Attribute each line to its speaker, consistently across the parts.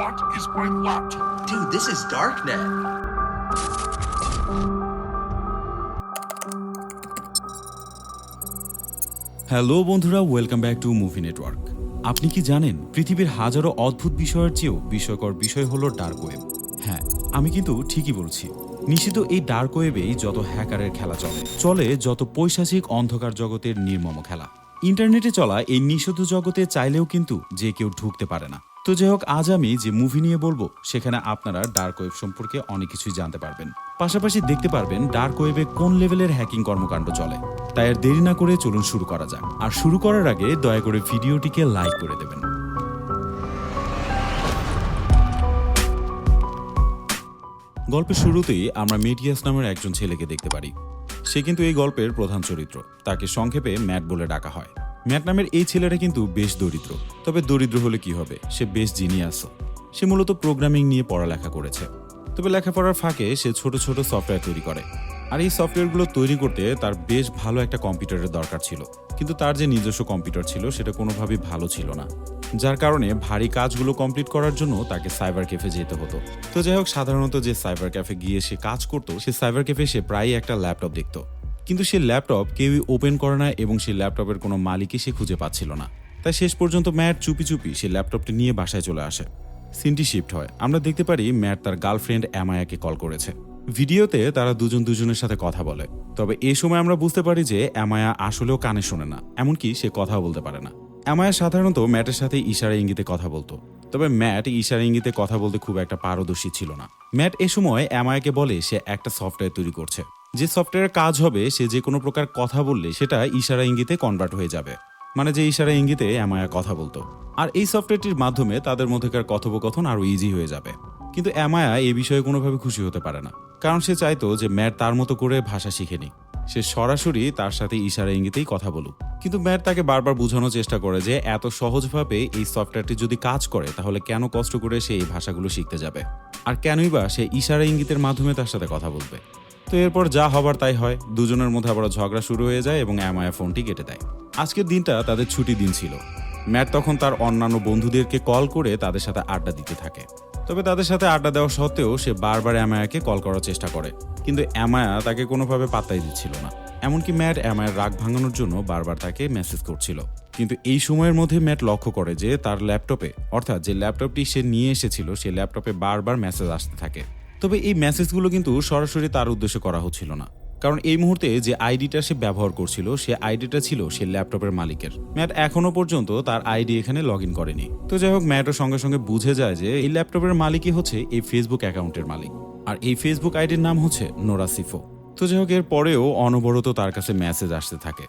Speaker 1: plot is quite locked.
Speaker 2: Dude, this is Darknet.
Speaker 3: Hello বন্ধুরা, welcome back to movie network. আপনি কি জানেন পৃথিবীর হাজারো অদ্ভুত বিষয়ের চেয়েও বিস্ময়কর বিষয় হলো ডার্ক ওয়েব? হ্যাঁ, আমি কিন্তু ঠিকই বলছি। নিশ্চিত এই ডার্ক ওয়েবেই যত হ্যাকারের খেলা চলে যত পৈশাচিক অন্ধকার জগতের নির্মম খেলা। ইন্টারনেটে চলা এই নিষিদ্ধ জগতে চাইলেও কিন্তু যে কেউ ঢুকতে পারে না। তো যাই হোক, আজ আমি যে মুভি নিয়ে বলবো সেখানে আপনারা ডার্ক ওয়েব সম্পর্কে অনেক কিছুই জানতে পারবেন, পাশাপাশি দেখতে পারবেন ডার্ক ওয়েবে কোন লেভেলের হ্যাকিং কর্মকাণ্ড চলে। তাই আর দেরি না করে চলুন শুরু করা যাক। আর শুরু করার আগে দয়া করে ভিডিওটিকে লাইক করে দেবেন। গল্পের শুরুতেই আমরা মেটিয়াস নামের একজন ছেলেকে দেখতে পারি। সে কিন্তু এই গল্পের প্রধান চরিত্র। তাকে সংক্ষেপে ম্যাট বলে ডাকা হয়। ম্যাট নামের এই ছেলেটা কিন্তু বেশ দরিদ্র। তবে দরিদ্র হলে কি হবে, সে বেশ জিনিয়াস। সে মূলত প্রোগ্রামিং নিয়ে পড়ালেখা করেছে। তবে লেখাপড়ার ফাঁকে সে ছোট ছোট সফটওয়্যার তৈরি করে। আর এই সফটওয়্যারগুলো তৈরি করতে তার বেশ ভালো একটা কম্পিউটারের দরকার ছিল। কিন্তু তার যে নিজস্ব কম্পিউটার ছিল সেটা কোনোভাবেই ভালো ছিল না, যার কারণে ভারী কাজগুলো কমপ্লিট করার জন্য তাকে সাইবার ক্যাফে যেতে হতো। তো যাই হোক, সাধারণত যে সাইবার ক্যাফে গিয়ে সে কাজ করতো, সে সাইবার ক্যাফে সে প্রায়ই একটা ল্যাপটপ দেখতো। কিন্তু সে ল্যাপটপ কেউই ওপেন করে না এবং সেই ল্যাপটপের কোনো মালিকই সে খুঁজে পাচ্ছিল না। তাই শেষ পর্যন্ত ম্যাট চুপি চুপি সে ল্যাপটপটি নিয়ে বাসায় চলে আসে। সিনটি শিফট হয়। আমরা দেখতে পারি ম্যাট তার গার্লফ্রেন্ড অ্যামায়াকে কল করেছে। ভিডিওতে তারা দুজনের সাথে কথা বলে। তবে এই সময় আমরা বুঝতে পারি যে অ্যামায়া আসলেও কানে শোনে না, এমনকি সে কথাও বলতে পারে না। অ্যামায়া সাধারণত ম্যাটের সাথে ইশারা ইঙ্গিতে কথা বলতো। তবে ম্যাট ইশারা ইঙ্গিতে কথা বলতে খুব একটা পারদর্শী ছিল না। ম্যাট এ সময় অ্যামায়াকে বলে সে একটা সফটওয়্যার তৈরি করছে, যে সফটওয়্যারের কাজ হবে সে যে কোনো প্রকার কথা বললে সেটা ইশারা ইঙ্গিতে কনভার্ট হয়ে যাবে। মানে যে ইশারা ইঙ্গিতে অ্যামায়া কথা বলতো। আর এই সফটওয়্যারটির মাধ্যমে তাদের মধ্যেকার কথোপকথন আরো ইজি হয়ে যাবে। কিন্তু অ্যামায়া এই বিষয়ে কোনোভাবে খুশি হতে পারে না, কারণ সে চাইতো যে ম্যাট তার মতো করে ভাষা শিখেনি, সে সরাসরি তার সাথে ইশারা ইঙ্গিতেই কথা বলুক। কিন্তু ম্যাট তাকে বারবার বোঝানোর চেষ্টা করে যে এত সহজভাবে এই সফটওয়্যারটি যদি কাজ করে তাহলে কেন কষ্ট করে সে এই ভাষাগুলো শিখতে যাবে, আর কেনই বা সে ইশারা ইঙ্গিতের মাধ্যমে তার সাথে কথা বলবে। তো এরপর যা হবার তাই হয়। দুজনের মধ্যে আবার ঝগড়া শুরু হয়ে যায় এবং অ্যামায়া ফোনটি কেটে দেয়। আজকের দিনটা তাদের ছুটি দিন ছিল। ম্যাট তখন তার অন্যান্য বন্ধুদেরকে কল করে তাদের সাথে আড্ডা দিতে থাকে। তবে তাদের সাথে আড্ডা দেওয়া সত্ত্বেও সে বারবার অ্যামায়াকে কল করার চেষ্টা করে, কিন্তু অ্যামায়া তাকে কোনোভাবে পাত্তাই দিচ্ছিল না। এমনকি ম্যাট অ্যামায়ার রাগ ভাঙানোর জন্য বারবার তাকে মেসেজ করছিল। কিন্তু এই সময়ের মধ্যে ম্যাট লক্ষ্য করে যে তার ল্যাপটপে, অর্থাৎ যে ল্যাপটপটি সে নিয়ে এসেছিল সেই ল্যাপটপে বারবার মেসেজ আসতে থাকে। তবে এই মেসেজগুলো কিন্তু সরাসরি তার উদ্দেশ্যে করা হচ্ছিল না, কারণ এই মুহূর্তে যে আইডিটা সে ব্যবহার করছিল সে আইডিটা ছিল সে ল্যাপটপের মালিকের। ম্যাট এখনো পর্যন্ত তার আইডি এখানে লগ ইন করেনি। তো যাই হোক, ম্যাটও সঙ্গে সঙ্গে বুঝে যায় যে এই ল্যাপটপের মালিকই হচ্ছে এই ফেসবুক অ্যাকাউন্টের মালিক, আর এই ফেসবুক আইডির নাম হচ্ছে নোরা সিফো। তো যাই হোক, এর পরেও অনবরত তার কাছে মেসেজ আসতে থাকে।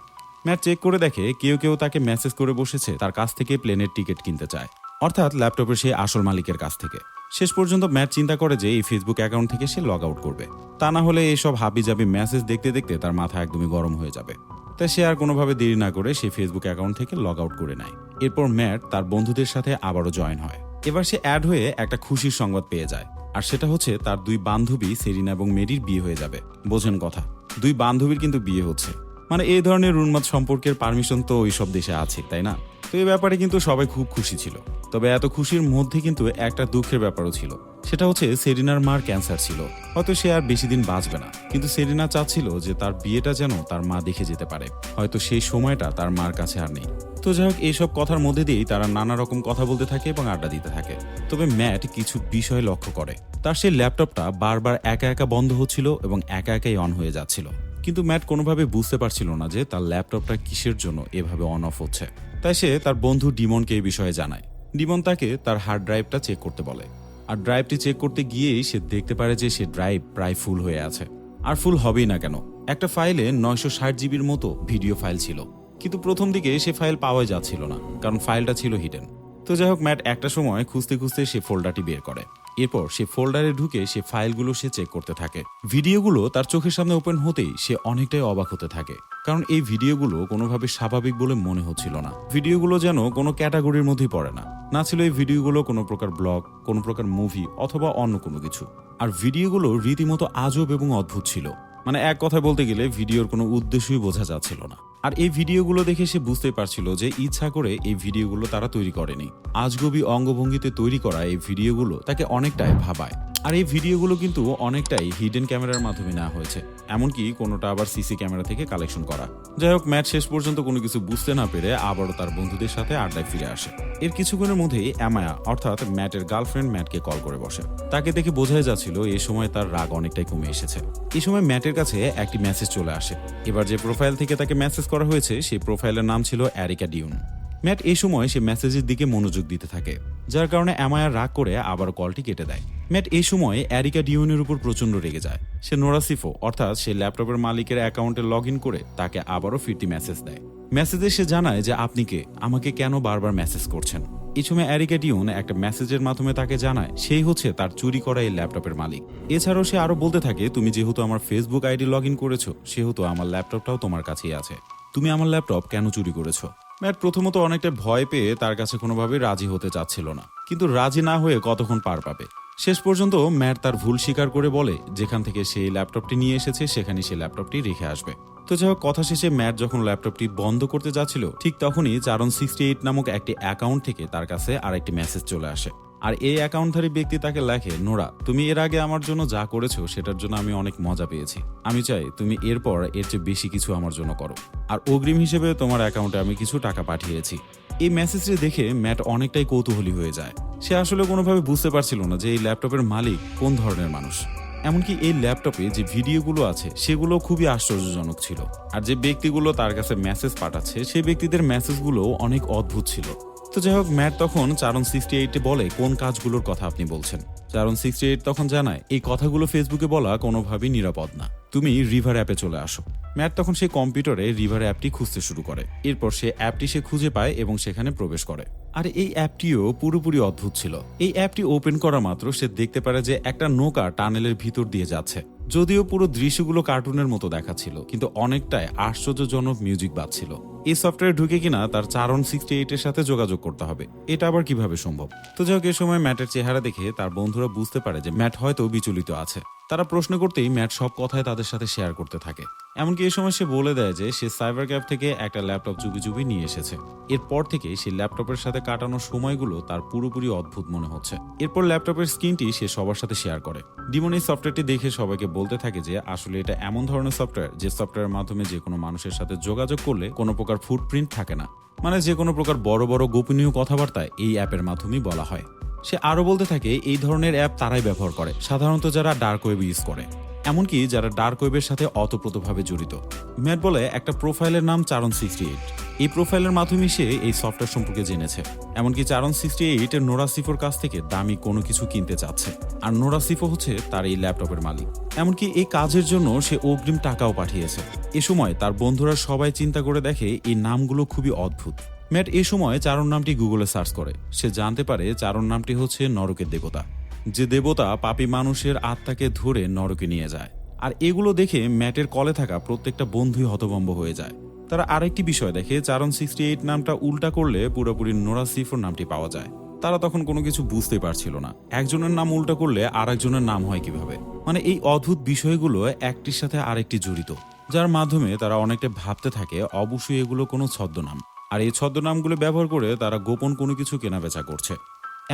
Speaker 3: ম্যাট চেক করে দেখে কেউ তাকে মেসেজ করে বসেছে তার কাছ থেকে প্লেনের টিকিট কিনতে চায়, অর্থাৎ ল্যাপটপের সেই আসল মালিকের কাছ থেকে। শেষ পর্যন্ত ম্যাট চিন্তা করে যে এই ফেসবুক অ্যাকাউন্ট থেকে সে লগ আউট করবে, তা না হলে এইসব হাবিজাবি মেসেজ দেখতে দেখতে তার মাথা একদমই গরম হয়ে যাবে। তাই সে আর কোনোভাবে দেরি না করে সেই ফেসবুক অ্যাকাউন্ট থেকে লগ আউট করে নেয়। এরপর ম্যাট তার বন্ধুদের সাথে আবারও জয়েন হয়। এবার সে অ্যাড হয়ে একটা খুশির সংবাদ পেয়ে যায়, আর সেটা হচ্ছে তার দুই বান্ধবী সেরিনা এবং মেরির বিয়ে হয়ে যাবে। বোঝেন কথা, দুই বান্ধবীর কিন্তু বিয়ে হচ্ছে। মানে এই ধরনের উন্মাদ সম্পর্কের পারমিশন তো ওই সব দেশে আছে, তাই না? তো এই ব্যাপারে কিন্তু সবাই খুব খুশি ছিল। তবে এত খুশির মধ্যে কিন্তু একটা দুঃখের ব্যাপারও ছিল। সেটা হচ্ছে সেরিনার মার ক্যান্সার ছিল, হয়তো সে আর বেশি দিন বাঁচবে না। কিন্তু সেরিনা চাচ্ছিল যে তার বিয়েটা যেন তার মা দেখে যেতে পারে, হয়তো সেই সময়টা তার মার কাছে আর নেই। তো যাই হোক, এইসব কথার মধ্যে দিয়েই তারা নানা রকম কথা বলতে থাকে এবং আড্ডা দিতে থাকে। তবে ম্যাট কিছু বিষয় লক্ষ্য করে। তার সেই ল্যাপটপটা বারবার একা একা বন্ধ হচ্ছিল এবং একা একাই অন হয়ে যাচ্ছিল। কিন্তু ম্যাট কোনোভাবে বুঝতে পারছিল না যে তার ল্যাপটপটা কিসের জন্য এভাবে অন অফ হচ্ছে। তাই সে তার বন্ধু ডিমনকে এই বিষয়ে জানায়। ডিমন তাকে তার হার্ড ড্রাইভটা চেক করতে বলে। আর ড্রাইভটি চেক করতে গিয়েই সে দেখতে পারে যে সে ড্রাইভ প্রায় ফুল হয়ে আছে। আর ফুল হবেই না কেন, একটা ফাইলে 960 জিবির মতো ভিডিও ফাইল ছিল। কিন্তু প্রথম দিকে সে ফাইল পাওয়াই যাচ্ছিল না, কারণ ফাইলটা ছিল হিডেন। তো যাই হোক, ম্যাট একটা সময় খুঁজতে খুঁজতে সে ফোল্ডারটি বের করে। এরপর সে ফোল্ডারে ঢুকে সে ফাইলগুলো সে চেক করতে থাকে। ভিডিওগুলো তার চোখের সামনে ওপেন হতেই সে অনেকটাই অবাক হতে থাকে, কারণ এই ভিডিওগুলো কোনোভাবে স্বাভাবিক বলে মনে হচ্ছিল না। ভিডিওগুলো যেন কোনো ক্যাটাগরির মধ্যেই পড়ে না। না ছিল এই ভিডিওগুলো কোনো প্রকার ব্লগ, কোনো প্রকার মুভি অথবা অন্য কোনো কিছু। আর ভিডিওগুলো রীতিমতো আজব এবং অদ্ভুত ছিল। মানে এক কথায় বলতে গেলে ভিডিওর কোনো উদ্দেশ্যই বোঝা যাচ্ছিল না। আর এই ভিডিওগুলো দেখে সে বুঝতে পারছিল যে ইচ্ছা করে এই ভিডিওগুলো তারা তৈরি করেনি। আজগবি অঙ্গভঙ্গিতে তৈরি করা এই ভিডিওগুলো তাকে অনেকটাই ভাবায়। আর এই ভিডিওগুলো কিন্তু অনেকটাই হিডেন ক্যামেরার মাধ্যমে নেওয়া হয়েছে, এমনকি কোনোটা আবার সিসি ক্যামেরা থেকে কালেকশন করা। যাই হোক, ম্যাট শেষ পর্যন্ত কোনো কিছু বুঝতে না পেরে আবারও তার বন্ধুদের সাথে আড্ডায় ফিরে আসে। এর কিছুক্ষণের মধ্যেই অ্যামায়া অর্থাৎ ম্যাটের গার্লফ্রেন্ড ম্যাটকে কল করে বসে। তাকে দেখে বোঝাই যাচ্ছিল এই সময় তার রাগ অনেকটাই কমে এসেছে। এই সময় ম্যাটের কাছে একটি মেসেজ চলে আসে। এবার যে প্রোফাইল থেকে তাকে মেসেজ করা হয়েছে সেই প্রোফাইলের নাম ছিল এরিকা ডিউন। ম্যাট এই সময় সে মেসেজের দিকে মনোযোগ দিতে থাকে, যার কারণে অ্যামায়া রাগ করে আবার কলটি কেটে দেয়। ম্যাট এই সময় এরিকা ডিউনের উপর প্রচন্ড রেগে যায়। সে নোরা সিফো অর্থাৎ সে ল্যাপটপের মালিকের অ্যাকাউন্টে লগ ইন করে তাকে আবারও ফিরতি মেসেজ দেয়। মেসেজে সে জানায় যে আপনি কে, আমাকে কেন বারবার মেসেজ করছেন। এই সময় এরিকা ডিউন একটা মেসেজের মাধ্যমে তাকে জানায় সেই হচ্ছে তার চুরি করা এই ল্যাপটপের মালিক। এছাড়াও সে আরো বলতে থাকে তুমি যেহেতু আমার ফেসবুক আইডি লগ ইন করেছো সেহেতু আমার ল্যাপটপটাও তোমার কাছেই আছে। তুমি আমার ল্যাপটপ কেন চুরি করেছো? ম্যাট প্রথমত অনেকটা ভয় পেয়ে তার কাছে কোনোভাবেই রাজি হতে চাচ্ছিল না, কিন্তু রাজি না হয়ে কতক্ষণ পার পাবে। শেষ পর্যন্ত ম্যাট তার ভুল স্বীকার করে বলে যেখান থেকে সে ল্যাপটপটি নিয়ে এসেছে সেখানে সে ল্যাপটপটি রেখে আসবে। তো যাই হোক, কথা শেষে ম্যাট যখন ল্যাপটপটি বন্ধ করতে যাচ্ছিল ঠিক তখনই চারণ 68 নামক একটি অ্যাকাউন্ট থেকে তার কাছে আরেকটি মেসেজ চলে আসে। আর এই অ্যাকাউন্টধারী ব্যক্তি তাকে লেখে, নোরা তুমি এর আগে আমার জন্য যা করেছো সেটার জন্য আমি অনেক মজা পেয়েছি। আমি চাই তুমি এরপর এর চেয়ে বেশি কিছু আমার জন্য করো, আর অগ্রিম হিসেবে তোমার অ্যাকাউন্টে আমি কিছু টাকা পাঠিয়েছি। এই মেসেজটি দেখে ম্যাট অনেকটাই কৌতূহলী হয়ে যায়। সে আসলে কোনোভাবে বুঝতে পারছিল না যে এই ল্যাপটপের মালিক কোন ধরনের মানুষ। এমনকি এই ল্যাপটপে যে ভিডিওগুলো আছে সেগুলো খুবই আশ্চর্যজনক ছিল, আর যে ব্যক্তিগুলো তার কাছে মেসেজ পাঠাচ্ছে সেই ব্যক্তিদের মেসেজগুলো অনেক অদ্ভুত ছিল। তো যাই হোক, ম্যাট তখন চারণ 68 বলে কোন কাজগুলোর কথা আপনি বলছেন। চারণ 68 তখন জানায় এই কথাগুলো ফেসবুকে বলা কোনোভাবেই নিরাপদ না, তুমি রিভার অ্যাপে চলে আসো। ম্যাট তখন সেই কম্পিউটারে রিভার অ্যাপটি খুঁজতে শুরু করে। এরপর সে অ্যাপটি সে খুঁজে পায় এবং সেখানে প্রবেশ করে। আর এই অ্যাপটিও পুরোপুরি অদ্ভুত ছিল। এই অ্যাপটি ওপেন করা মাত্র সে দেখতে পারে যে একটা নৌকা টানেলের ভিতর দিয়ে যাচ্ছে। যদিও পুরো দৃশ্যগুলো কার্টুনের মতো দেখাচ্ছিল, কিন্তু অনেকটাই আশ্চর্যজনক মিউজিক বাজছিল। এই সফটওয়্যার ঢুকে কিনা তার চারণ 68 এর সাথে যোগাযোগ করতে হবে, এটা আবার কিভাবে সম্ভব? তো যাই হোক, এ সময় ম্যাটের চেহারা দেখে তার বন্ধুরা বুঝতে পারে যে ম্যাট হয়তো বিচলিত আছে। তারা প্রশ্ন করতেই ম্যাট সব কথাই তাদের সাথে শেয়ার করতে থাকে। এমনকি এই সময় সে বলে দেয় যে সে সাইবার ক্যাফ থেকে একটা ল্যাপটপ চুপি চুপি নিয়ে এসেছে। এরপর থেকে সেই ল্যাপটপের সাথে কাটানো সময়গুলো তার পুরোপুরি অদ্ভুত মনে হচ্ছে। এরপর ল্যাপটপের স্ক্রিনটি সে সবার সাথে শেয়ার করে। ডিমন এই সফটওয়্যারটি দেখে সবাইকে বলতে থাকে যে আসলে এটা এমন ধরনের সফটওয়্যার যে সফটওয়্যারের মাধ্যমে যে কোনো মানুষের সাথে যোগাযোগ করলে কোনো প্রকার ফুটপ্রিন্ট থাকে না, মানে যে কোনো প্রকার বড় বড় গোপনীয় কথাবার্তা এই অ্যাপের মাধ্যমেই বলা হয়। সে আরো বলতে থাকে এই ধরনের অ্যাপ তারাই ব্যবহার করে সাধারণত যারা ডার্ক ওয়েব ইউজ করে, এমনকি যারা ডার্ক ওয়েবের সাথে অতপ্রতভাবে জড়িত। ম্যাট বলে একটা প্রোফাইলের নাম চারণ 68। এই প্রোফাইলের মাধ্যমে সে এই সফটওয়্যার সম্পর্কে জেনেছে। এমনকি চারণ 68 এর নোরা সিফোর কাছ থেকে দামি কোনো কিছু কিনতে চাচ্ছে, আর নোরা সিফো হচ্ছে তার এই ল্যাপটপের মালিক। এমনকি এই কাজের জন্য সে অগ্রিম টাকাও পাঠিয়েছে। এ সময় তার বন্ধুরা সবাই চিন্তা করে দেখে এই নামগুলো খুবই অদ্ভুত। ম্যাট এই সময় চারণ নামটি গুগলে সার্চ করে। সে জানতে পারে চারণ নামটি হচ্ছে নরকের দেবতা, যে দেবতা পাপী মানুষের আত্মাকে ধরে নরকে নিয়ে যায়। আর এগুলো দেখে ম্যাটের কলে থাকা প্রত্যেকটা বন্ধুই হতভম্ব হয়ে যায়। তারা আরেকটি বিষয় দেখে চারণ 68 নামটা উল্টা করলে পুরোপুরি নোরা সিফোর নামটি পাওয়া যায়। তারা তখন কোনো কিছু বুঝতে পারছিল না, একজনের নাম উল্টা করলে আর একজনের নাম হয় কিভাবে। মানে এই অদ্ভুত বিষয়গুলো একটির সাথে আরেকটি জড়িত, যার মাধ্যমে তারা অনেকটা ভাবতে থাকে অবশ্যই এগুলো কোনো ছদ্মনাম, আর এই ছদ্মনামগুলো ব্যবহার করে তারা গোপন কোনো কিছু কেনাবেচা করছে।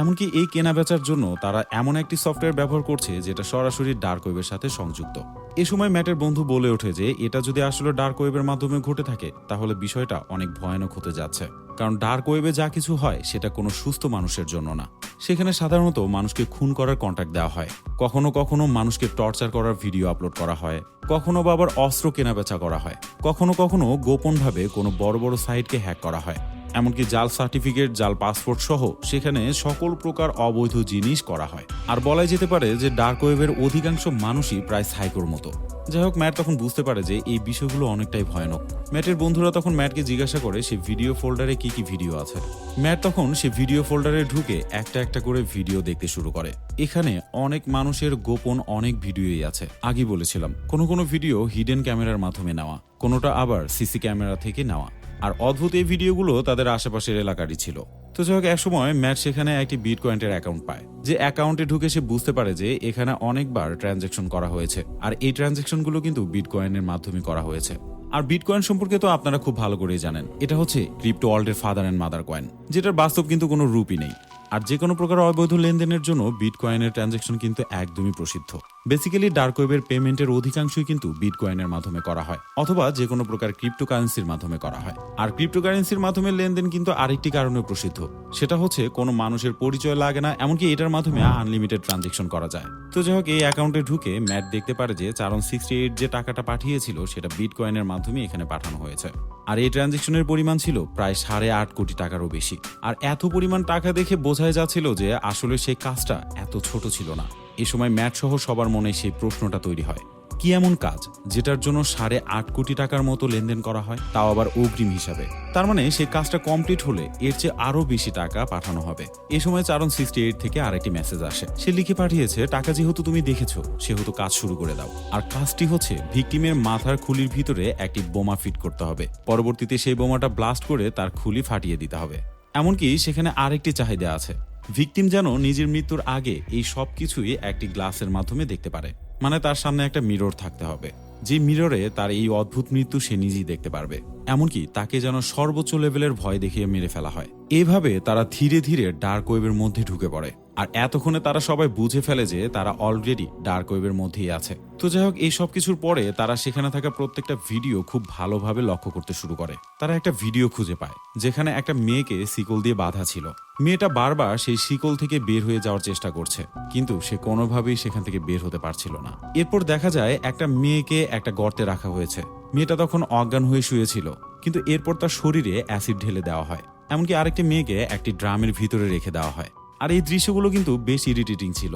Speaker 3: এমনকি এই কেনাবেচার জন্য তারা এমন একটি সফটওয়্যার ব্যবহার করছে যেটা সরাসরি ডার্ক ওয়েবের সাথে সংযুক্ত। এ সময় ম্যাটের বন্ধু বলে ওঠে যে এটা যদি আসলে ডার্ক ওয়েবের মাধ্যমে ঘটে থাকে তাহলে বিষয়টা অনেক ভয়ানক হতে যাচ্ছে, কারণ ডার্ক ওয়েবে যা কিছু হয় সেটা কোনো সুস্থ মানুষের জন্য না। সেখানে সাধারণত মানুষকে খুন করার কন্ট্যাক্ট দেওয়া হয়, কখনো কখনো মানুষকে টর্চার করার ভিডিও আপলোড করা হয়, কখনো বা আবার অস্ত্র কেনাবেচা করা হয়, কখনো কখনো গোপনভাবে কোনো বড় বড় সাইটকে হ্যাক করা হয়, এমনকি জাল সার্টিফিকেট, জাল পাসপোর্ট সহ সেখানে সকল প্রকার অবৈধ জিনিস করা হয়। আর বলাই যেতে পারে যে ডার্ক ওয়েবের অধিকাংশ মানুষই প্রায় সাইকোর মতো। যাই হোক, ম্যাট তখন বুঝতে পারে যে এই বিষয়গুলো অনেকটাই ভয়ানক। ম্যাটের বন্ধুরা তখন ম্যাটকে জিজ্ঞাসা করে সে ভিডিও ফোল্ডারে কি কি ভিডিও আছে। ম্যাট তখন সে ভিডিও ফোল্ডারে ঢুকে একটা একটা করে ভিডিও দেখতে শুরু করে। এখানে অনেক মানুষের গোপন অনেক ভিডিওই আছে। আগে বলেছিলাম কোনো কোনো ভিডিও হিডেন ক্যামেরার মাধ্যমে নেওয়া, কোনোটা আবার সিসি ক্যামেরা থেকে নেওয়া। আর অদ্ভুত এই ভিডিওগুলো তাদের আশেপাশের এলাকারই ছিল। তো যাই হোক, একসময় ম্যাট সেখানে একটি বিটকয়েনের অ্যাকাউন্ট পায়। যে অ্যাকাউন্টে ঢুকে সে বুঝতে পারে যে এখানে অনেকবার ট্রানজ্যাকশন করা হয়েছে, আর এই ট্রানজ্যাকশনগুলো কিন্তু বিটকয়েনের মাধ্যমে করা হয়েছে। আর বিটকয়েন সম্পর্কে তো আপনারা খুব ভালো করেই জানেন, এটা হচ্ছে ক্রিপ্টো ওয়ার্ল্ডের ফাদার অ্যান্ড মাদার কয়েন, যেটার বাস্তব কিন্তু কোনো রূপই নেই। আর যে কোনো প্রকার অবৈধ লেনদেনের জন্য বিটকয়েনের ট্রানজ্যাকশন কিন্তু একদমই প্রসিদ্ধ। বেসিক্যালি ডার্ক ওয়েবের পেমেন্টের অধিকাংশই কিন্তু বিটকয়েনের মাধ্যমে করা হয়, অথবা যে কোনো প্রকার ক্রিপ্টোকারেন্সির মাধ্যমে করা হয়। আর ক্রিপ্টোকারেন্সির মাধ্যমে লেনদেন কিন্তু আরেকটি কারণে প্রসিদ্ধ, সেটা হচ্ছে কোনো মানুষের পরিচয় লাগে না, এমনকি এটার মাধ্যমে আনলিমিটেড ট্রানজ্যাকশন করা যায়। তো যাই হোক, এই অ্যাকাউন্টে ঢুকে ম্যাট দেখতে পারে যে চারণ 68 যে টাকাটা পাঠিয়েছিল সেটা বিটকয়েনের মাধ্যমে এখানে পাঠানো হয়েছে। আর এই ট্রানজ্যাকশনের পরিমাণ ছিল প্রায় 8.5 কোটি টাকারও বেশি। আর এত পরিমাণ টাকা দেখে বোঝাই যাচ্ছিল যে আসলে সেই কাজটা এত ছোট ছিল না। এ সময় ম্যাট সহ সবার মনে সেই প্রশ্নটা তৈরি হয়, কি এমন কাজ যেটার জন্য 8.5 কোটি টাকার মতো লেনদেন করা হয়, তাও আবার অগ্রিম হিসাবে? তার মানে সেই কাজটা কমপ্লিট হলে এর চেয়ে আরো বেশি টাকা পাঠানো হবে। এ সময় চারণ 68 থেকে আরেকটি মেসেজ আসে। সে লিখে পাঠিয়েছে, টাকা যেহেতু তুমি দেখেছো সেহেতু কাজ শুরু করে দাও। আর কাজটি হচ্ছে ভিকটিমের মাথার খুলির ভিতরে একটি বোমা ফিট করতে হবে, পরবর্তীতে সেই বোমাটা ব্লাস্ট করে তার খুলি ফাটিয়ে দিতে হবে। এমনকি সেখানে আরেকটি চাহিদা আছে, ভিকটিম যেন নিজের মৃত্যুর আগে এই সব কিছুই একটি গ্লাসের মাধ্যমে দেখতে পারে, মানে তার সামনে একটা মিরর থাকতে হবে, যে মিররে তার এই অদ্ভুত মৃত্যু সে নিজেই দেখতে পারবে। এমনকি তাকে যেন সর্বোচ্চ লেভেলের ভয় দেখিয়ে মেরে ফেলা হয়। এভাবে তারা ধীরে ধীরে ডার্ক ওয়েবের মধ্যে ঢুকে পড়ে। আর এতক্ষণে তারা সবাই বুঝে ফেলে যে তারা অলরেডি ডার্ক ওয়েবের মধ্যেই আছে। তো যাই হোক, এই সব কিছুর পরে তারা সেখানে থাকা প্রত্যেকটা ভিডিও খুব ভালোভাবে লক্ষ্য করতে শুরু করে। তারা একটা ভিডিও খুঁজে পায় যেখানে একটা মেয়েকে শিকল দিয়ে বাঁধা ছিল। মেয়েটা বারবার সেই শিকল থেকে বের হয়ে যাওয়ার চেষ্টা করছে, কিন্তু সে কোনোভাবেই সেখান থেকে বের হতে পারছিল না। এরপর দেখা যায় একটা মেয়েকে একটা গর্তে রাখা হয়েছে। মেয়েটা তখন অজ্ঞান হয়ে শুয়েছিল, কিন্তু এরপর তার শরীরে অ্যাসিড ঢেলে দেওয়া হয়। এমনকি আরেকটি মেয়েকে একটি ড্রামের ভিতরে রেখে দেওয়া হয়। আর এই দৃশ্যগুলো কিন্তু বেশ ইরিটেটিং ছিল।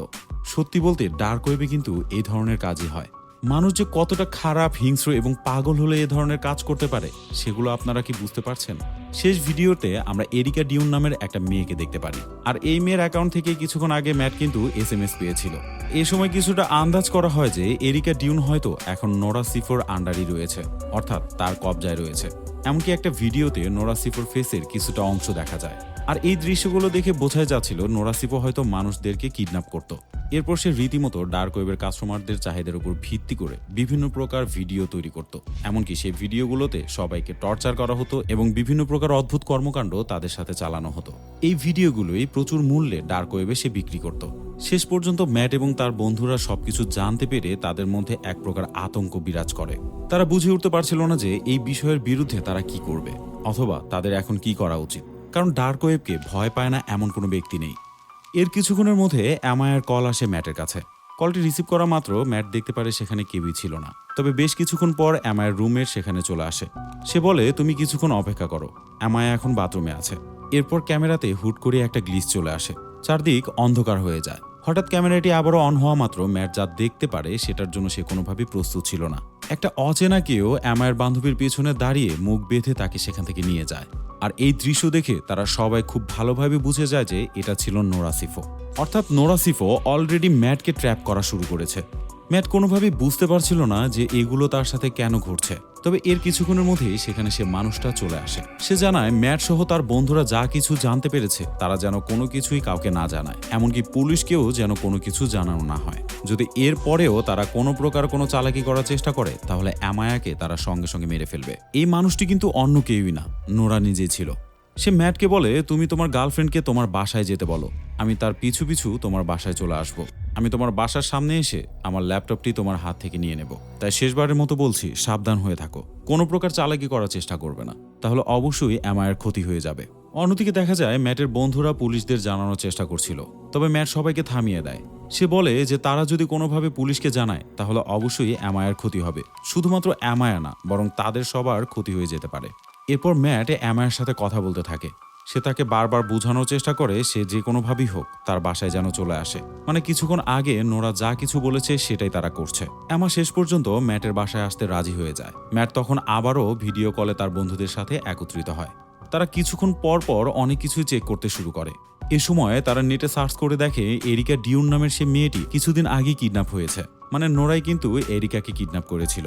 Speaker 3: সত্যি বলতে ডার্ক ওয়েবে কিন্তু এই ধরনের কাজই হয়। মানুষ যে কতটা খারাপ, হিংস্র এবং পাগল হলে এ ধরনের কাজ করতে পারে সেগুলো আপনারা কি বুঝতে পারছেন? শেষ ভিডিওতে আমরা এরিকা ডিউন নামের একটা মেয়েকে দেখতে পারি। আর এই মেয়ের অ্যাকাউন্ট থেকে কিছুক্ষণ আগে ম্যাট কিন্তু SMS পেয়েছিল। এ সময় কিছুটা আন্দাজ করা হয় যে এরিকা ডিউন হয়তো এখন নোরা সিফোর আন্ডারই রয়েছে, অর্থাৎ তার কবজায় রয়েছে। এমনকি একটা ভিডিওতে নোরা সিফোর ফেসের কিছুটা অংশ দেখা যায়। আর এই দৃশ্যগুলো দেখে বোঝাই যাচ্ছিল নোরা সিফো হয়তো মানুষদেরকে কিডন্যাপ করত। এরপর সে রীতিমতো ডার্ক ওয়েবের কাস্টমারদের চাহিদার উপর ভিত্তি করে বিভিন্ন প্রকার ভিডিও তৈরি করত। এমনকি সেই ভিডিওগুলোতে সবাইকে টর্চার করা হতো এবং বিভিন্ন প্রকার অদ্ভুত কর্মকাণ্ড তাদের সাথে চালানো হতো। এই ভিডিওগুলোই প্রচুর মূল্যে ডার্ক ওয়েবে সে বিক্রি করত। শেষ পর্যন্ত ম্যাট এবং তার বন্ধুরা সবকিছু জানতে পেরে তাদের মধ্যে এক প্রকার আতঙ্ক বিরাজ করে। তারা বুঝে উঠতে পারছিল না যে এই বিষয়ের বিরুদ্ধে তারা কি করবে, অথবা তাদের এখন কি করা উচিত। কারণ ডার্ক ওয়েবকে ভয় পায় না এমন কোনো ব্যক্তি নেই। এর কিছুক্ষণের মধ্যে অ্যামায়ার কল আসে ম্যাটের কাছে। কলটি রিসিভ করা মাত্র ম্যাট দেখতে পারে সেখানে কেউই ছিল না। তবে বেশ কিছুক্ষণ পর অ্যামায়ার রুমের সেখানে চলে আসে। সে বলে, তুমি কিছুক্ষণ অপেক্ষা করো, অ্যামায়া এখন বাথরুমে আছে। এরপর ক্যামেরাতে হুট করে একটা গ্লিচ চলে আসে, চারদিক অন্ধকার হয়ে যায়। হঠাৎ ক্যামেরাটি আবারও অন হওয়া মাত্র ম্যাট যা দেখতে পারে সেটার জন্য সে কোনোভাবেই প্রস্তুত ছিল না। একটা অচেনা কেউ অ্যামায়ার বান্ধবীর পিছনে দাঁড়িয়ে মুখ বেঁধে তাকে সেখান থেকে নিয়ে যায়। আর এই দৃশ্য দেখে তারা সবাই খুব ভালোভাবে বুঝে যায় যে এটা ছিল নোরা সিফো। অর্থাৎ নোরা সিফো অলরেডি ম্যাটকে ট্র্যাপ করা শুরু করেছে। ম্যাট কোনোভাবেই বুঝতে পারছিল না যে এগুলো তার সাথে কেন ঘটছে। তবে এর কিছুক্ষণের মধ্যেই সেখানে সে মানুষটা চলে আসে। সে জানায় ম্যাট সহ তার বন্ধুরা যা কিছু জানতে পেরেছে তারা যেন কোনো কিছুই কাউকে না জানায়, এমনকি পুলিশকেও যেন কোনো কিছু জানানো না হয়। যদি এর পরেও তারা কোনো প্রকার কোনো চালাকি করার চেষ্টা করে তাহলে অ্যামায়াকে তারা সঙ্গে সঙ্গে মেরে ফেলবে। এই মানুষটি কিন্তু অন্য কেউই না, নোরা নিজেই ছিল। সে ম্যাটকে বলে, তুমি তোমার গার্লফ্রেন্ডকে তোমার বাসায় যেতে বলো, আমি তার পিছু পিছু তোমার বাসায় চলে আসব। আমি তোমার বাসার সামনে এসে আমার ল্যাপটপটি তোমার হাত থেকে নিয়ে নেব। তাই শেষবারের মতো বলছি, সাবধান হয়ে থাকো, কোনো প্রকার চালাকি করার চেষ্টা করবে না, তাহলে অবশ্যই অ্যামায়ার ক্ষতি হয়ে যাবে। অন্যদিকে দেখা যায় ম্যাটের বন্ধুরা পুলিশদের জানানোর চেষ্টা করছিল, তবে ম্যাট সবাইকে থামিয়ে দেয়। সে বলে যে তারা যদি কোনোভাবে পুলিশকে জানায় তাহলে অবশ্যই অ্যামায়ার ক্ষতি হবে। শুধুমাত্র অ্যামায়া না, বরং তাদের সবার ক্ষতি হয়ে যেতে পারে। এরপর ম্যাট অ্যামায়ার সাথে কথা বলতে থাকে। সে তাকে বারবার বোঝানোর চেষ্টা করে সে যে কোনোভাবেই হোক তার বাসায় যেন চলে আসে। মানে কিছুক্ষণ আগে নোরা যা কিছু বলেছে সেটাই তারা করছে। অ্যামা শেষ পর্যন্ত ম্যাটের বাসায় আসতে রাজি হয়ে যায়। ম্যাট তখন আবারও ভিডিও কলে তার বন্ধুদের সাথে একত্রিত হয়। তারা কিছুক্ষণ পর পর অনেক কিছুই চেক করতে শুরু করে। এ সময় তারা নেটে সার্চ করে দেখে এরিকা ডিউন নামের সে মেয়েটি কিছুদিন আগে কিডন্যাপ হয়েছে। মানে নোরাই কিন্তু এরিকাকে কিডন্যাপ করেছিল।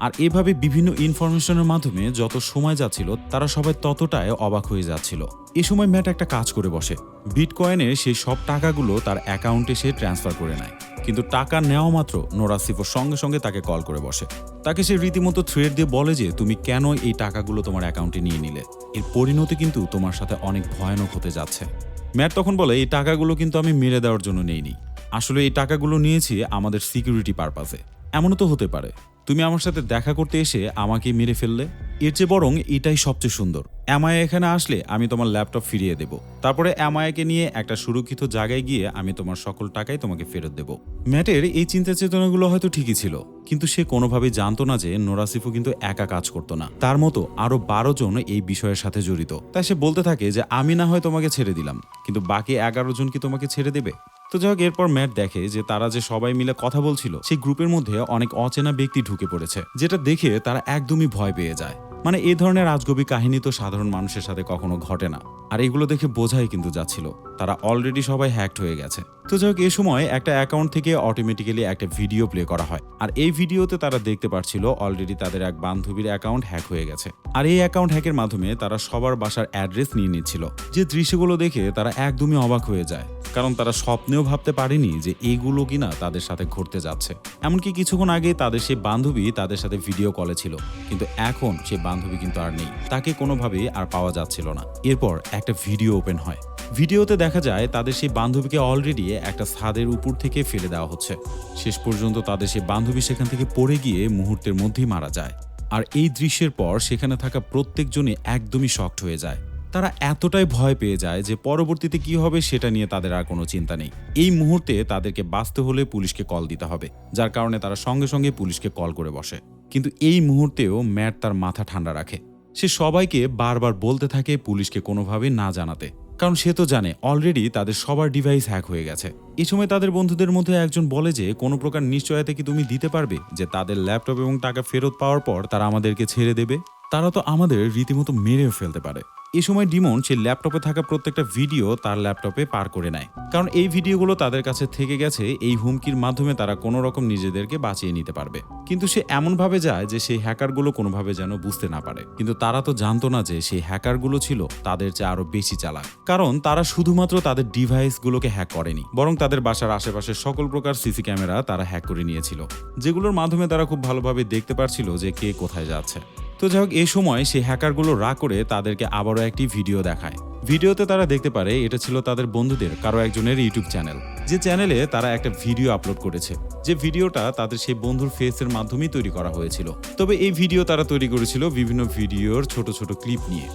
Speaker 3: আর এভাবে বিভিন্ন ইনফরমেশনের মাধ্যমে যত সময় যাচ্ছিল তারা সবাই ততটাই অবাক হয়ে যাচ্ছিল। এ সময় ম্যাট একটা কাজ করে বসে, বিটকয়েনের সেই সব টাকাগুলো তার অ্যাকাউন্টে সে ট্রান্সফার করে নেয়। কিন্তু টাকা নেওয়া মাত্র নোরাসিফো সঙ্গে সঙ্গে তাকে কল করে বসে। তাকে সে রীতিমতো থ্রেট দিয়ে বলে যে তুমি কেন এই টাকাগুলো তোমার অ্যাকাউন্টে নিয়ে নিলে, এর পরিণতি কিন্তু তোমার সাথে অনেক ভয়ানক হতে যাচ্ছে। ম্যাট তখন বলে এই টাকাগুলো কিন্তু আমি মেরে দেওয়ার জন্য নেইনি, আসলে এই টাকাগুলো নিয়েছি আমাদের সিকিউরিটি পারপাসে। এমনও তো হতে পারে তুমি আমার সাথে দেখা করতে এসে আমাকে মেরে ফেললে, এর চেয়ে বরং এটাই সবচেয়ে সুন্দর, অ্যামায়া এখানে আসলে আমি তোমার ল্যাপটপ ফিরিয়ে দেব, তারপরে অ্যামায়াকে নিয়ে একটা সুরক্ষিত জায়গায় গিয়ে আমি তোমার সকল টাকাই তোমাকে ফেরত দেব। ম্যাটের এই চিন্তা চেতনাগুলো হয়তো ঠিকই ছিল, কিন্তু সে কোনোভাবেই জানতো না যে নোরাসিফো কিন্তু একা কাজ করতো না, তার মতো আরো 12 জন এই বিষয়ের সাথে জড়িত। তাই সে বলতে থাকে যে আমি না হয় তোমাকে ছেড়ে দিলাম, কিন্তু বাকি 11 জন কি তোমাকে ছেড়ে দেবে? তো যাই হোক, এরপর ম্যাট দেখে যে তারা যে সবাই মিলে কথা বলছিল সেই গ্রুপের মধ্যে অনেক অচেনা ব্যক্তি ঢুকে পড়েছে, যেটা দেখে তারা একদমই ভয় পেয়ে যায়। মানে এই ধরনের আজগবি কাহিনী তো সাধারণ মানুষের সাথে কখনো ঘটে না, আর এগুলো দেখে বোঝাই কিন্তু যাচ্ছিল তারা অলরেডি সবাই হ্যাকড হয়ে গেছে। তো যাই হোক, এই সময় একটা অ্যাকাউন্ট থেকে অটোমেটিক্যালি একটা ভিডিও প্লে করা হয়, আর এই ভিডিওতে তারা দেখতে পাচ্ছিল অলরেডি তাদের এক বান্ধবীর অ্যাকাউন্ট হ্যাক হয়ে গেছে, আর এই অ্যাকাউন্ট হ্যাকের মাধ্যমে তারা সবার বাসার অ্যাড্রেস নিয়ে নিচ্ছিল। যে দৃশ্যগুলো দেখে তারা একদমই অবাক হয়ে যায়, কারণ তারা স্বপ্নেও ভাবতে পারেনি যে এইগুলো কিনা তাদের সাথে ঘটতে যাচ্ছে। এমনকি কিছুক্ষণ আগে তাদের সেই বান্ধবী তাদের সাথে ভিডিও কলে ছিল, কিন্তু এখন সে বান্ধবী কিন্তু আর নেই, তাকে কোনোভাবেই আর পাওয়া যাচ্ছিল না। এরপর একটা ভিডিও ওপেন হয়, ভিডিওতে দেখা যায় তাদের সেই বান্ধবীকে অলরেডি একটা ছাদের উপর থেকে ফেলে দেওয়া হচ্ছে। শেষ পর্যন্ত তাদের সেই বান্ধবী সেখান থেকে পড়ে গিয়ে মুহূর্তের মধ্যেই মারা যায়। আর এই দৃশ্যের পর সেখানে থাকা প্রত্যেকজনই একদমই শকড হয়ে যায়। তারা এতটাই ভয় পেয়ে যায় যে পরবর্তীতে কি হবে সেটা নিয়ে তাদের আর কোনো চিন্তা নেই। এই মুহূর্তে তাদেরকে বাঁচতে হলে পুলিশকে কল দিতে হবে, যার কারণে তারা সঙ্গে সঙ্গে পুলিশকে কল করে বসে। কিন্তু এই মুহূর্তেও ম্যাট তার মাথা ঠান্ডা রাখে, সে সবাইকে বারবার বলতে থাকে পুলিশকে কোনোভাবে না জানাতে, কারণ সে তো জানে অলরেডি তাদের সবার ডিভাইস হ্যাক হয়ে গেছে। এই সময় তাদের বন্ধুদের মধ্যে একজন বলে যে কোনো প্রকার নিশ্চয়তা কি তুমি দিতে পারবে যে তাদের ল্যাপটপ এবং টাকা ফেরত পাওয়ার পর তারা আমাদেরকে ছেড়ে দেবে? তারা তো আমাদের রীতিমতো মেরেও ফেলতে পারে। এই সময় ডিমন সে ল্যাপটপে থাকা প্রত্যেকটা ভিডিও তার ল্যাপটপে পার করে নেয়, কারণ এই ভিডিওগুলো তাদের কাছে থেকে গেছে এই হুমকির মাধ্যমে তারা কোনো রকম নিজেদেরকে বাঁচিয়ে নিতে পারবে। কিন্তু সে এমনভাবে যায় যে সেই হ্যাকারগুলো কোনোভাবে যেন বুঝতে না পারে। কিন্তু তারা তো জানতো না যে সেই হ্যাকারগুলো ছিল তাদের চেয়ে আরো বেশি চালাক, কারণ তারা শুধুমাত্র তাদের ডিভাইসগুলোকে হ্যাক করেনি, বরং তাদের বাসার আশেপাশে সকল প্রকার সিসি ক্যামেরা তারা হ্যাক করে নিয়েছিল, যেগুলোর মাধ্যমে তারা খুব ভালোভাবে দেখতে পারছিল যে কে কোথায় যাচ্ছে। তো যাই হোক, এই সময় সেই হ্যাকারগুলো রাগ করে তাদেরকে আবারও একটি ভিডিও দেখায়। ভিডিওতে তারা দেখতে পারে এটা ছিল তাদের বন্ধুদের কারো একজনের ইউটিউব চ্যানেল, যে চ্যানেলে তারা একটা ভিডিও আপলোড করেছে, যে ভিডিওটা তাদের সেই বন্ধুর ফেসের মাধ্যমেই তৈরি করা হয়েছিল। তবে এই ভিডিও তারা তৈরি করেছিল বিভিন্ন ভিডিওর ছোট ছোট ক্লিপ নিয়ে,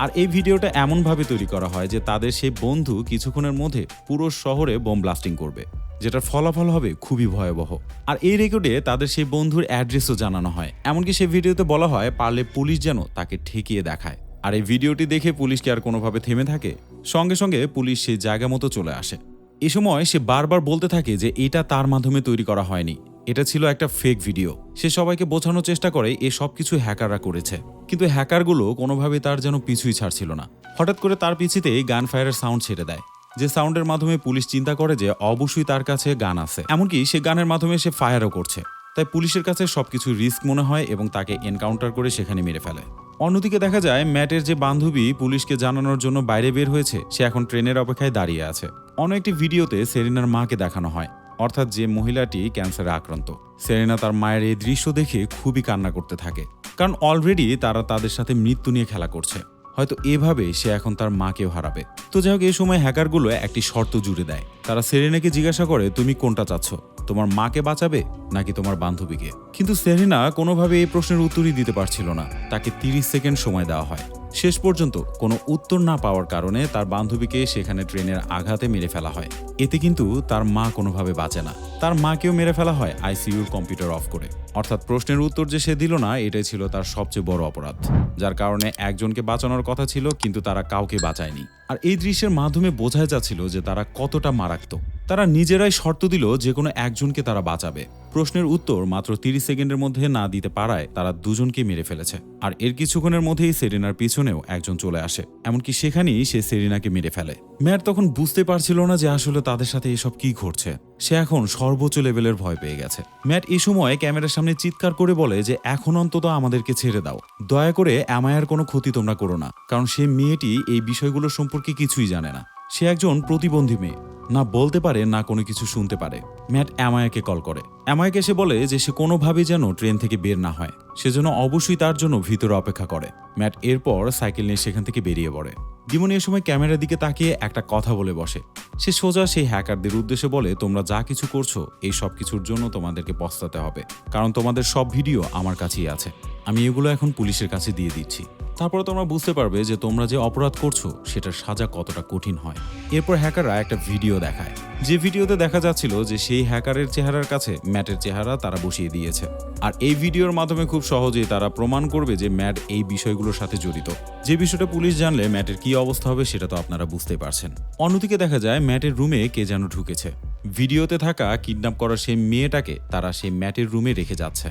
Speaker 3: আর এই ভিডিওটা এমনভাবে তৈরি করা হয় যে তাদের সেই বন্ধু কিছুক্ষণের মধ্যে পুরো শহরে বোম ব্লাস্টিং করবে, যেটার ফলাফল হবে খুবই ভয়াবহ। আর এই রেকর্ডে তাদের সেই বন্ধুর অ্যাড্রেসও জানানো হয়, এমনকি সেই ভিডিওতে বলা হয় পারলে পুলিশ যেন তাকে ঠেকিয়ে দেখায়। আর এই ভিডিওটি দেখে পুলিশ কি আর কোনোভাবে থেমে থাকে? সঙ্গে সঙ্গে পুলিশ সেই জায়গা মতো চলে আসে। এ সময় সে বারবার বলতে থাকে যে এটা তার মাধ্যমে তৈরি করা হয়নি, এটা ছিল একটা ফেক ভিডিও। সে সবাইকে বোঝানোর চেষ্টা করে এ সবকিছু হ্যাকাররা করেছে, কিন্তু হ্যাকারগুলো কোনোভাবে তার যেন পিছুই ছাড়ছিল না। হঠাৎ করে তার পিছিতেই গান ফায়ারের সাউন্ড ছেড়ে দেয়, যে সাউন্ডের মাধ্যমে পুলিশ চিন্তা করে যে অবশ্যই তার কাছে গান আছে, এমনকি সে গানের মাধ্যমে সে ফায়ারও করছে। তাই পুলিশের কাছে সবকিছু রিস্ক মনে হয় এবং তাকে এনকাউন্টার করে সেখানে মেরে ফেলে। অন্যদিকে দেখা যায় ম্যাটের যে বান্ধবী পুলিশকে জানানোর জন্য বাইরে বের হয়েছে, সে এখন ট্রেনের অপেক্ষায় দাঁড়িয়ে আছে। অন্য একটি ভিডিওতে সেরিনার মাকে দেখানো হয়, অর্থাৎ যে মহিলাটি ক্যান্সারে আক্রান্ত। সেরিনা তার মায়ের এই দৃশ্য দেখে খুবই কান্না করতে থাকে, কারণ অলরেডি তারা তাদের সাথে মৃত্যু নিয়ে খেলা করছে। হয়তো এভাবে সে এখন তার মাকেও হারাবে। তো যাই হোক, এই সময় হ্যাকারগুলো একটি শর্ত জুড়ে দেয়। তারা সেরিনাকে জিজ্ঞাসা করে তুমি কোনটা চাচ্ছ, তোমার মাকে বাঁচাবে নাকি তোমার বান্ধবীকে? কিন্তু সেরিনা কোনোভাবে এই প্রশ্নের উত্তরই দিতে পারছিল না। তাকে 30 সেকেন্ড সময় দেওয়া হয়। শেষ পর্যন্ত কোনো উত্তর না পাওয়ার কারণে তার বান্ধবীকে সেখানে ট্রেনের আঘাতে মেরে ফেলা হয়। এতে কিন্তু তার মা কোনোভাবে বাঁচে না, তার মাকেও মেরে ফেলা হয় আইসিইউর কম্পিউটার অফ করে। অর্থাৎ প্রশ্নের উত্তর যে সে দিল না, এটাই ছিল তার সবচেয়ে বড় অপরাধ, যার কারণে একজনকে বাঁচানোর কথা ছিল কিন্তু তারা কাউকে বাঁচায়নি। আর এই দৃশ্যের মাধ্যমে বোঝা যাচ্ছিল যে তারা কতটা মারাত্মক। তারা নিজেরাই শর্ত দিল যে কোনো একজনকে তারা বাঁচাবে। প্রশ্নের উত্তর মাত্র 30 সেকেন্ডের মধ্যে না দিতে পারায় তারা দুজনকে মেরে ফেলেছে। আর এর কিছুক্ষণের মধ্যেই সেরিনার পিছনেও একজন চলে আসে, এমনকি সেখানেই সে সেরিনাকে মেরে ফেলে। ম্যাট তখন বুঝতে পারছিল না যে আসলে তাদের সাথে এসব কি ঘটছে। সে এখন সর্বোচ্চ লেভেলের ভয় পেয়ে গেছে। ম্যাট এই সময় ক্যামেরার সামনে চিৎকার করে বলে যে এখন অন্তত আমাদেরকে ছেড়ে দাও, দয়া করে অ্যামায়ার কোনো ক্ষতি তোমরা করো না, কারণ সে মেয়েটি এই বিষয়গুলো সম্পর্কে কিছুই জানে না। সে একজন প্রতিবন্ধী মেয়ে, না বলতে পারে না কোনো কিছু শুনতে পারে। ম্যাট অ্যামায়াকে কল করে। অ্যামায়াকে সে বলে যে সে কোনোভাবেই যেন ট্রেন থেকে বের না হয়, সেজন্য অবশ্যই তার জন্য ভিতরে অপেক্ষা করে। ম্যাট এরপর সাইকেল নিয়ে সেখান থেকে বেরিয়ে পড়ে। ডিমন এ সময় ক্যামেরার দিকে তাকিয়ে একটা কথা বলে বসে। সে সোজা সেই হ্যাকারদের উদ্দেশ্যে বলে, তোমরা যা কিছু করছো এই সব কিছুর জন্য তোমাদেরকে পস্তাতে হবে, কারণ তোমাদের সব ভিডিও আমার কাছেই আছে। আমি এগুলো এখন পুলিশের কাছে দিয়ে দিচ্ছি। তারপরে তোমরা বুঝতে পারবে যে তোমরা যে অপরাধ করছো সেটার সাজা কতটা কঠিন হয়। এরপর হ্যাকাররা একটা ভিডিও দেখায়, যে ভিডিওতে দেখা যাচ্ছিল যে সেই হ্যাকারের চেহারার কাছে ম্যাটের চেহারা তারা বসিয়ে দিয়েছে। আর এই ভিডিওর মাধ্যমে খুব সহজেই তারা প্রমাণ করবে যে ম্যাট এই বিষয়গুলোর সাথে জড়িত। যে বিষয়টা পুলিশ জানলে ম্যাটের কি অবস্থা হবে সেটা তো আপনারা বুঝতে পারছেন। অন্যদিকে দেখা যায় ম্যাটের রুমে কে যেন ঢুকেছে। ভিডিওতে থাকা কিডন্যাপ করা সেই মেয়েটাকে তারা সেই ম্যাটের রুমে রেখে যাচ্ছে।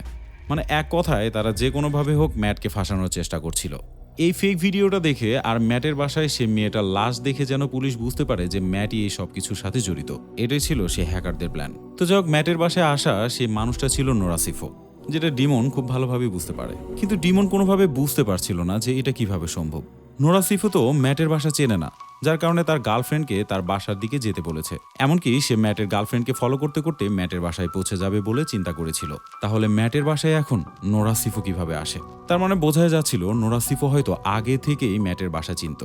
Speaker 3: মানে এক কথায় তারা যে কোনোভাবে হোক ম্যাটকে ফাঁসানোর চেষ্টা করছিল। এই ফেক ভিডিওটা দেখে আর ম্যাটের বাসায় সে মেয়েটার লাশ দেখে যেন পুলিশ বুঝতে পারে যে ম্যাটই এই সব কিছুর সাথে জড়িত। এটাই ছিল সে হ্যাকারদের প্ল্যান। তো যাই হোক, ম্যাটের বাসায় আসা সেই মানুষটা ছিল নোরাসিফো, যেটা ডিমন খুব ভালোভাবে বুঝতে পারে। কিন্তু ডিমন কোনোভাবে বুঝতে পারছিল না যে এটা কিভাবে সম্ভব। নোরাসিফো তো ম্যাটের বাসা চেনে না, যার কারণে তার গার্লফ্রেন্ডকে তার বাসার দিকে যেতে বলেছে। এমনকি সে ম্যাটের গার্লফ্রেন্ডকে ফলো করতে করতে ম্যাটের বাসায় পৌঁছে যাবে বলে চিন্তা করেছিল। তাহলে ম্যাটের বাসায় এখন নোরাসিফো কিভাবে আসে? তার মানে বোঝাই যাচ্ছিল নোরাসিফো হয়তো আগে থেকেই ম্যাটের বাসা চিনত।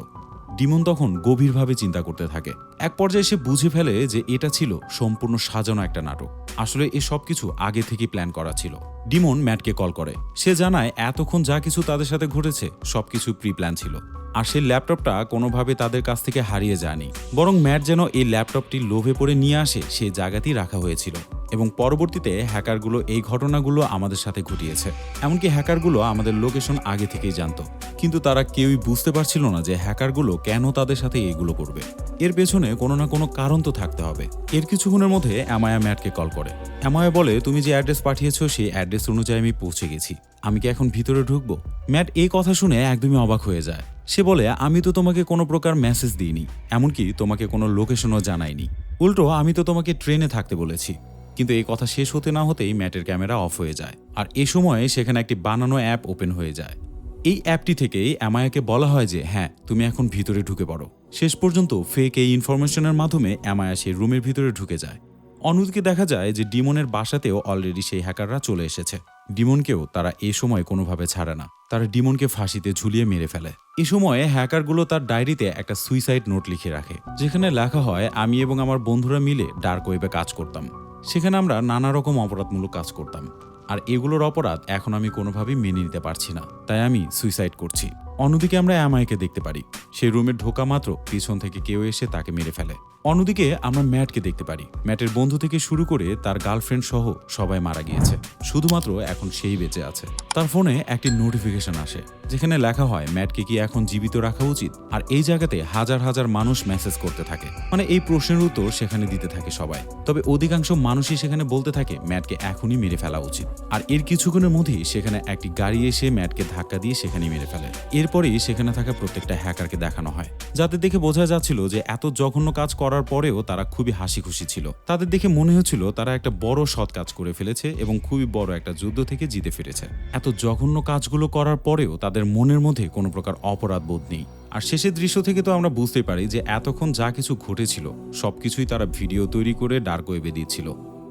Speaker 3: ডিমন তখন গভীরভাবে চিন্তা করতে থাকে। এক পর্যায়ে সে বুঝে ফেলে যে এটা ছিল সম্পূর্ণ সাজানো একটা নাটক। আসলে এই সব কিছু আগে থেকে প্ল্যান করা ছিল। ডিমন ম্যাটকে কল করে। সে জানায় এতক্ষণ যা কিছু তাদের সাথে ঘটেছে সবকিছু প্রি প্ল্যান ছিল। আর সেই ল্যাপটপটা কোনোভাবে তাদের কাছ থেকে হারিয়ে যায়নি, বরং ম্যাট যেন এই ল্যাপটপটি লোভে পড়ে নিয়ে আসে সেই জায়গাতেই রাখা হয়েছিল। এবং পরবর্তীতে হ্যাকারগুলো এই ঘটনাগুলো আমাদের সাথে ঘটিয়েছে। এমনকি হ্যাকারগুলো আমাদের লোকেশন আগে থেকেই জানতো, কিন্তু তারা কেউই বুঝতে পারছিল না যে হ্যাকারগুলো কেন তাদের সাথে এইগুলো করবে। এর পেছনে কোনো না কোনো কারণ তো থাকতে হবে। এর কিছুক্ষণের মধ্যে অ্যামায়া ম্যাটকে কল করে। অ্যামায়া বলে, তুমি যে অ্যাড্রেস পাঠিয়েছো সেই অ্যাড্রেস অনুযায়ী আমি পৌঁছে গেছি, আমি কি এখন ভিতরে ঢুকবো? ম্যাট এই কথা শুনে একদমই অবাক হয়ে যায়। সে বলে, আমি তো তোমাকে কোনো প্রকার মেসেজ দিইনি, এমনকি তোমাকে কোনো লোকেশনও জানাইনি। উল্টো আমি তো তোমাকে ট্রেনে থাকতে বলেছি। কিন্তু এই কথা শেষ হতে না হতেই ম্যাটের ক্যামেরা অফ হয়ে যায়। আর এই সময়ে সেখানে একটি বানানো অ্যাপ ওপেন হয়ে যায়। এই অ্যাপটি থেকেই অ্যামায়াকে বলা হয় যে হ্যাঁ, তুমি এখন ভিতরে ঢুকে পড়ো। শেষ পর্যন্ত ফেক এই ইনফরমেশনের মাধ্যমে অ্যামায়া সেই রুমের ভিতরে ঢুকে যায়। অন্যদিকে দেখা যায় যে ডিমনের বাসাতেও অলরেডি সেই হ্যাকাররা চলে এসেছে। ডিমনকেও তারা এ সময় কোনোভাবে ছাড়ে না, তারা ডিমনকে ফাঁসিতে ঝুলিয়ে মেরে ফেলে। এ সময়ে হ্যাকারগুলো তার ডায়েরিতে একটা সুইসাইড নোট লিখে রাখে, যেখানে লেখা হয়, আমি এবং আমার বন্ধুরা মিলে ডার্ক ওয়েবে কাজ করতাম। সেখানে আমরা নানা রকম অপরাধমূলক কাজ করতাম, আর এগুলোর অপরাধ এখন আমি কোনোভাবেই মেনে নিতে পারছি না, তাই আমি সুইসাইড করছি। অন্যদিকে আমরা অ্যামায়াকে দেখতে পারি। সেই রুমে ঢোকা মাত্র পিছন থেকে কেউ এসে তাকে মেরে ফেলে। অন্যদিকে আমরা ম্যাটকে দেখতে পারি। ম্যাটের বন্ধু থেকে শুরু করে তার গার্লফ্রেন্ড সহ সবাই মারা গিয়েছে, শুধুমাত্র এখন সেই বেঁচে আছে। তার ফোনে একটি নোটিফিকেশন আসে, যেখানে লেখা হয় ম্যাটকে কি এখন জীবিত রাখা উচিত। আর এই জায়গাতে হাজার হাজার মানুষ মেসেজ করতে থাকে, মানে এই প্রশ্নের উত্তর সেখানে দিতে থাকে সবাই। তবে অধিকাংশ মানুষই সেখানে বলতে থাকে ম্যাটকে এখনই মেরে ফেলা উচিত। আর এর কিছুক্ষণের মধ্যেই সেখানে একটি গাড়ি এসে ম্যাটকে ধাক্কা দিয়ে সেখানে মেরে ফেলে। এরপরেই সেখানে থাকা প্রত্যেকটা হ্যাকারকে দেখানো হয়, যাতে দেখে বোঝা যাচ্ছিল যে এত জঘন্য কাজ করার পরেও তারা খুবই হাসি খুশি ছিল। তাদের দেখে মনে হচ্ছিল তারা একটা বড় সৎ কাজ করে ফেলেছে এবং খুবই বড় একটা যুদ্ধ থেকে জিতে ফিরেছে। এত জঘন্য কাজগুলো করার পরেও তাদের মনের মধ্যে কোনো প্রকার অপরাধ বোধ নেই। আর শেষের দৃশ্য থেকে তো আমরা বুঝতে পারি যে এতক্ষণ যা কিছু ঘটেছিল সবকিছুই তারা ভিডিও তৈরি করে ডার্ক ওয়েবে দিচ্ছিল।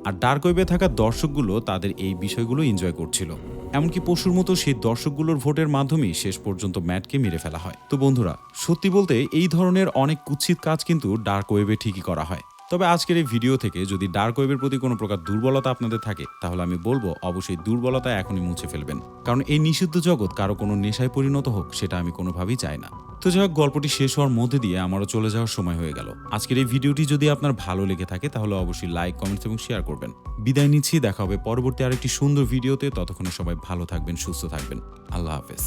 Speaker 3: আর ডার্ক ওয়েবে থাকা দর্শকগুলো তাদের এই বিষয়গুলো এনজয় করছিল। এমনকি পশুর মতো সেই দর্শকগুলোর ভোটের মাধ্যমেই শেষ পর্যন্ত ম্যাটকে মেরে ফেলা হয়। তো বন্ধুরা, সত্যি বলতে এই ধরনের অনেক কুৎসিত কাজ কিন্তু ডার্ক ওয়েবে ঠিকই করা হয়। তবে আজকের এই ভিডিও থেকে যদি ডার্ক ওয়েবের প্রতি কোনো প্রকার দুর্বলতা আপনাদের থাকে, তাহলে আমি বলবো অবশ্যই দুর্বলতা এখনই মুছে ফেলবেন, কারণ এই নিষিদ্ধ জগৎ কারো কোনো নেশায় পরিণত হোক সেটা আমি কোনোভাবেই চাই না। তো যাই হোক, গল্পটি শেষ হওয়ার মধ্যে দিয়ে আমারও চলে যাওয়ার সময় হয়ে গেল। আজকের এই ভিডিওটি যদি আপনার ভালো লেগে থাকে তাহলে অবশ্যই লাইক, কমেন্টস এবং শেয়ার করবেন। বিদায় নিচ্ছি, দেখা হবে পরবর্তী আরেকটি সুন্দর ভিডিওতে। ততক্ষণে সবাই ভালো থাকবেন, সুস্থ থাকবেন। আল্লাহ হাফেজ।